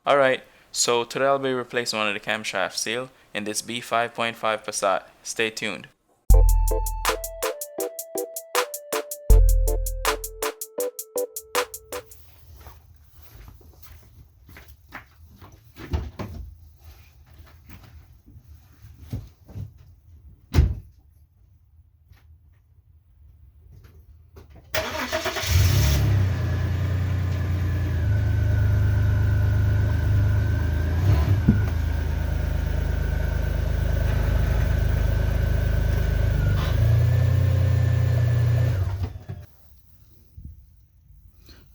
Alright, so today I'll be replacing one of the camshaft seal in this B5.5 Passat. Stay tuned.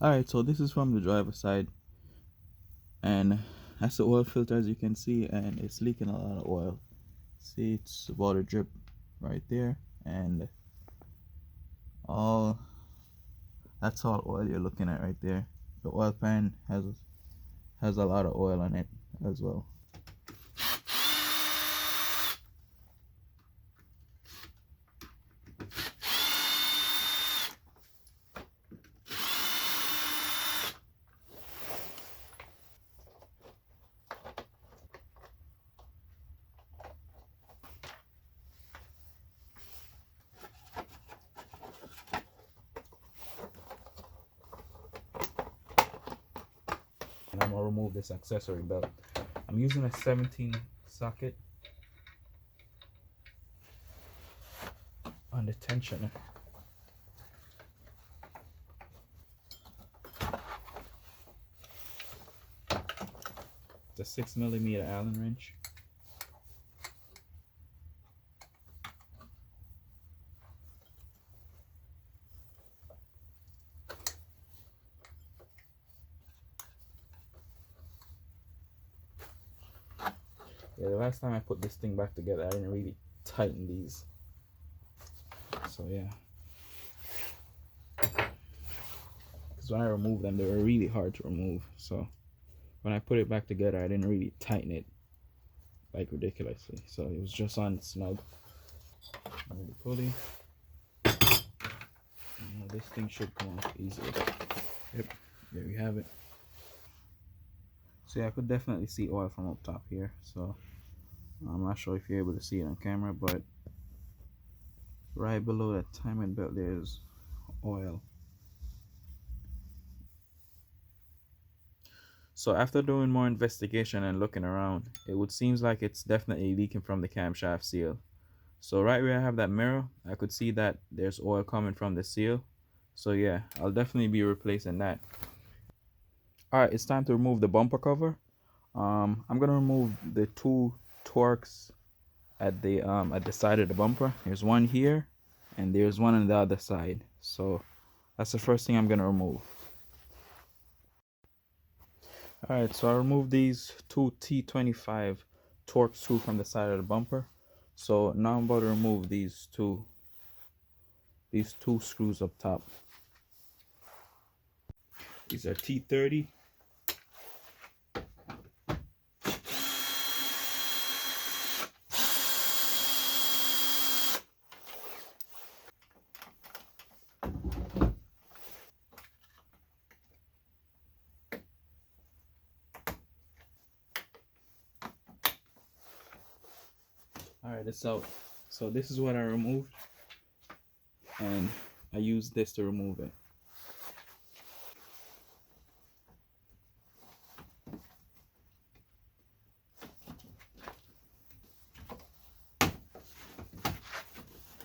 Alright, so this is from the driver's side, and that's the oil filter, as you can see, and it's leaking a lot of oil. See, it's about to drip right there, and all that's all oil you're looking at right there. The oil pan has a lot of oil on it as well. And I'm gonna remove this accessory belt. I'm using a 17 socket on the tensioner. It's a 6mm Allen wrench. Yeah, the last time I put this thing back together, I didn't really tighten these. So yeah. Because when I removed them, they were really hard to remove. So when I put it back together, I didn't really tighten it like ridiculously. So it was just on snug. Remove the pulley. This thing should come off easily. Yep, there we have it. So yeah, I could definitely see oil from up top here. So I'm not sure if you're able to see it on camera, but right below that timing belt there's oil. So after doing more investigation and looking around, it would seems like it's definitely leaking from the camshaft seal. So right where I have that mirror, I could see that there's oil coming from the seal. So yeah, I'll definitely be replacing that. Alright, it's time to remove the bumper cover. I'm gonna remove the two Torx at the side of the bumper. There's one here and there's one on the other side. So that's the first thing I'm gonna remove. Alright, so I removed these two T25 Torx screws from the side of the bumper. So now I'm about to remove these two screws up top. These are T30. Alright, it's out. So this is what I removed, and I used this to remove it.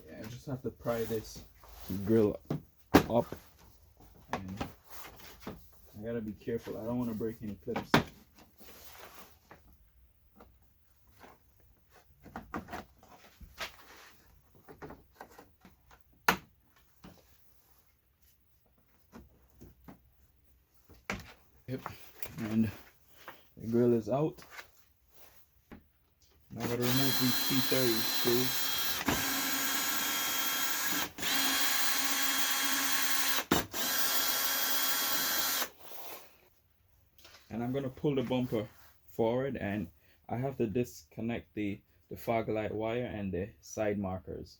Yeah, I just have to pry this grill up, and I gotta be careful. I don't want to break any clips. Yep, and the grill is out. Now I gotta remove these T30 screws. And I'm gonna pull the bumper forward, and I have to disconnect the fog light wire and the side markers.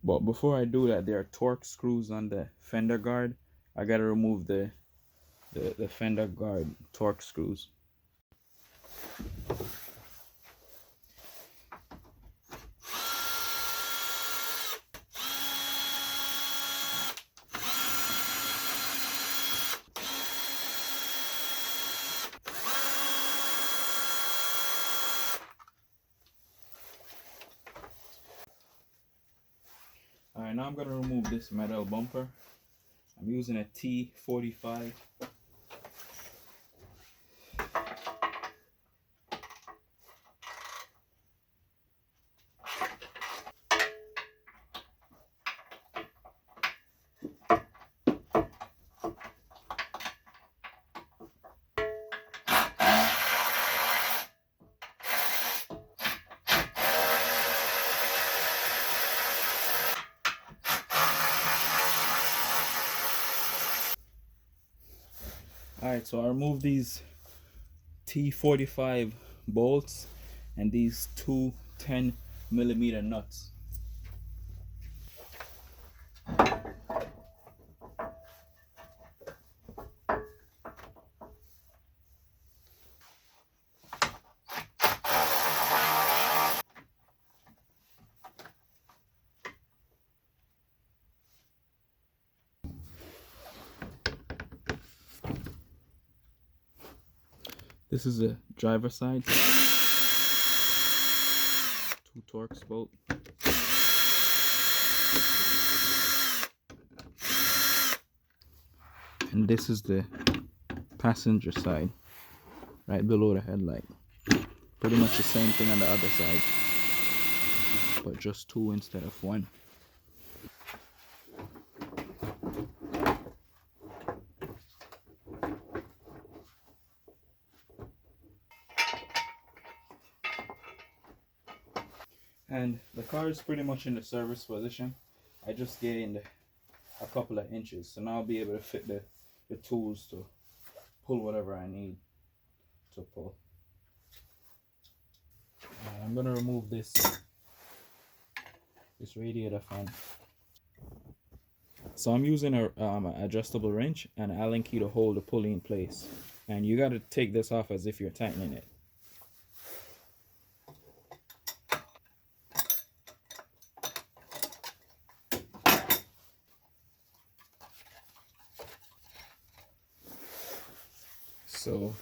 But before I do that, there are Torx screws on the fender guard. I gotta remove the fender guard Torx screws. Alright, now I'm going to remove this metal bumper. I'm using a T45. Alright, so I removed these T45 bolts and these two 10mm nuts. This is the driver side. 2 Torx bolt. And this is the passenger side, right below the headlight. Pretty much the same thing on the other side, but just 2 instead of 1. And the car is pretty much in the service position. I just gained a couple of inches, so now I'll be able to fit the tools to pull whatever I need to pull. I'm gonna remove this radiator fan. So I'm using a adjustable wrench and an Allen key to hold the pulley in place, and you got to take this off as if you're tightening it. So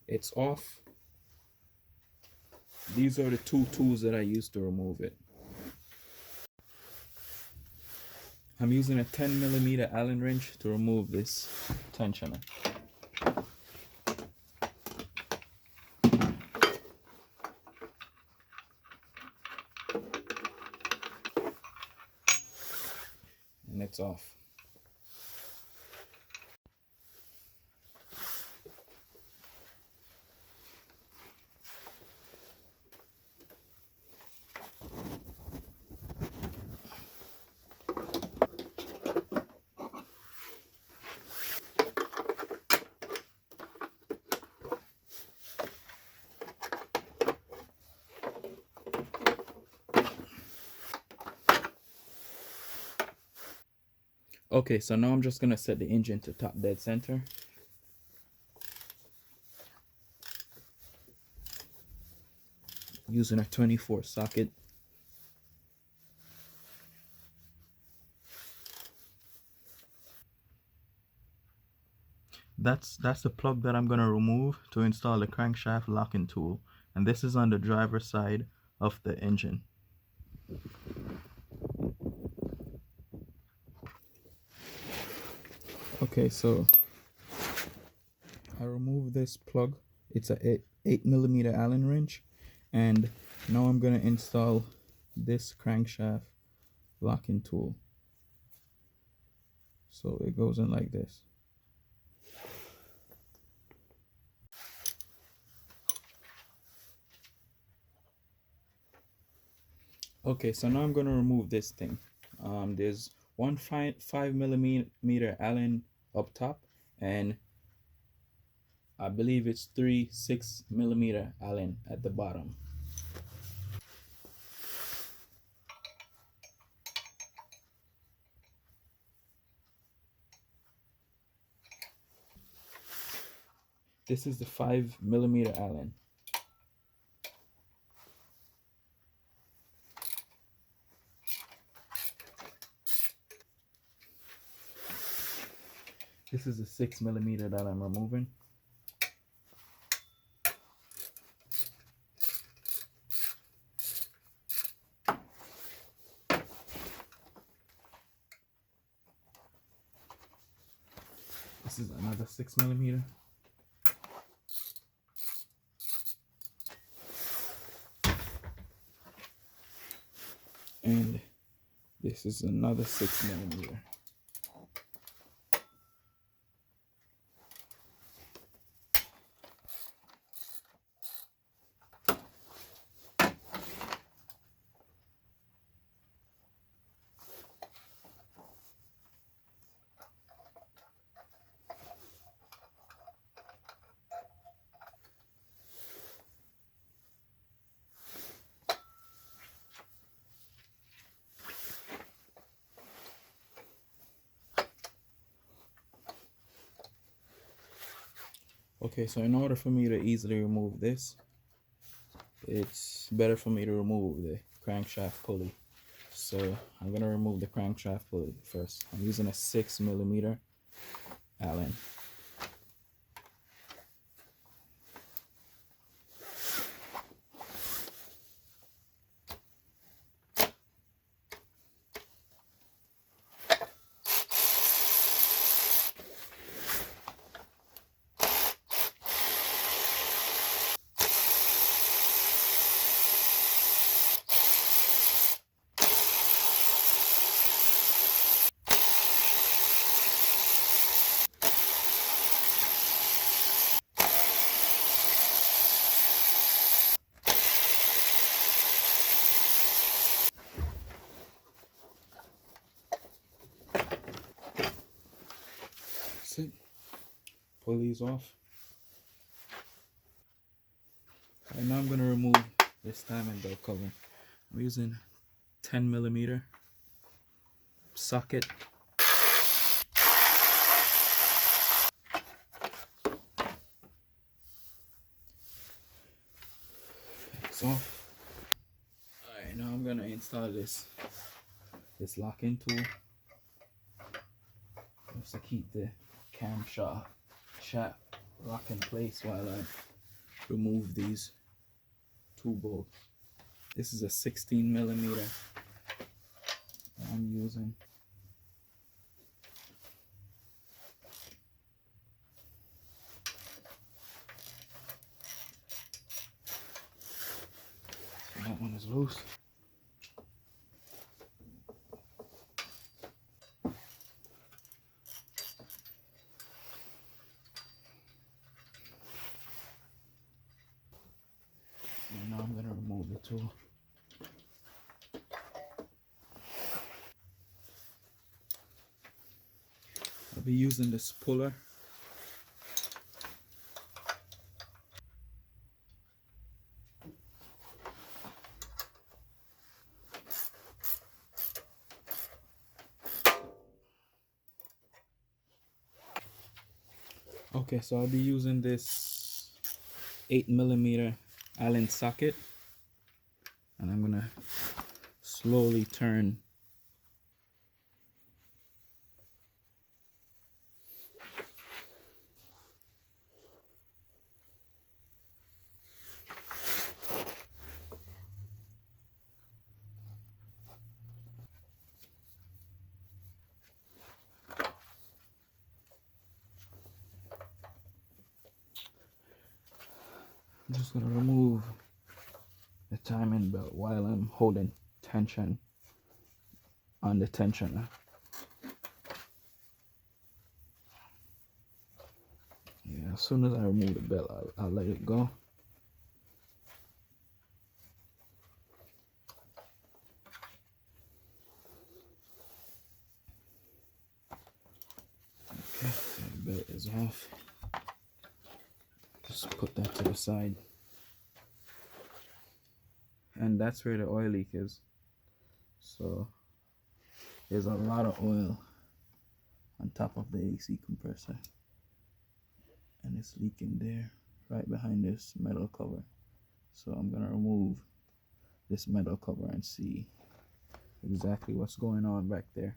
it's off. These are the 2 tools that I used to remove it. I'm using a 10mm Allen wrench to remove this tensioner. And it's off. Okay, so now I'm just gonna set the engine to top dead center. Using a 24 socket. That's the plug that I'm gonna remove to install the crankshaft locking tool, and this is on the driver's side of the engine. Okay, so I removed this plug. It's a 8mm Allen wrench, and now I'm gonna install this crankshaft locking tool. So it goes in like this. Okay, so now I'm gonna remove this thing. There's one 5mm Allen up top, and I believe it's 3 6mm Allen at the bottom. This is the 5mm Allen. This is a 6mm that I'm removing. This is another 6mm. And this is another 6mm. Okay, so in order for me to easily remove this, it's better for me to remove the crankshaft pulley. So I'm gonna remove the crankshaft pulley first. I'm using a 6mm Allen. That's it. Pull these off. And now I'm gonna remove this timing belt cover. I'm using 10mm socket. It's off. Alright, now I'm gonna install this locking tool just to keep the camshaft shaft lock in place while I remove these two bolts. This is a 16mm I'm using. So that one is loose. And now I'm going to remove the tool. I'll be using this puller. Okay, so I'll be using this 8mm Allen socket, and I'm gonna slowly turn I'm just gonna remove the timing belt while I'm holding tension on the tensioner. Yeah, as soon as I remove the belt, I'll let it go. Okay, the belt is off. Just put that to the side. And that's where the oil leak is. So there's a lot of oil on top of the AC compressor, and it's leaking there right behind this metal cover. So I'm gonna remove this metal cover and see exactly what's going on back there.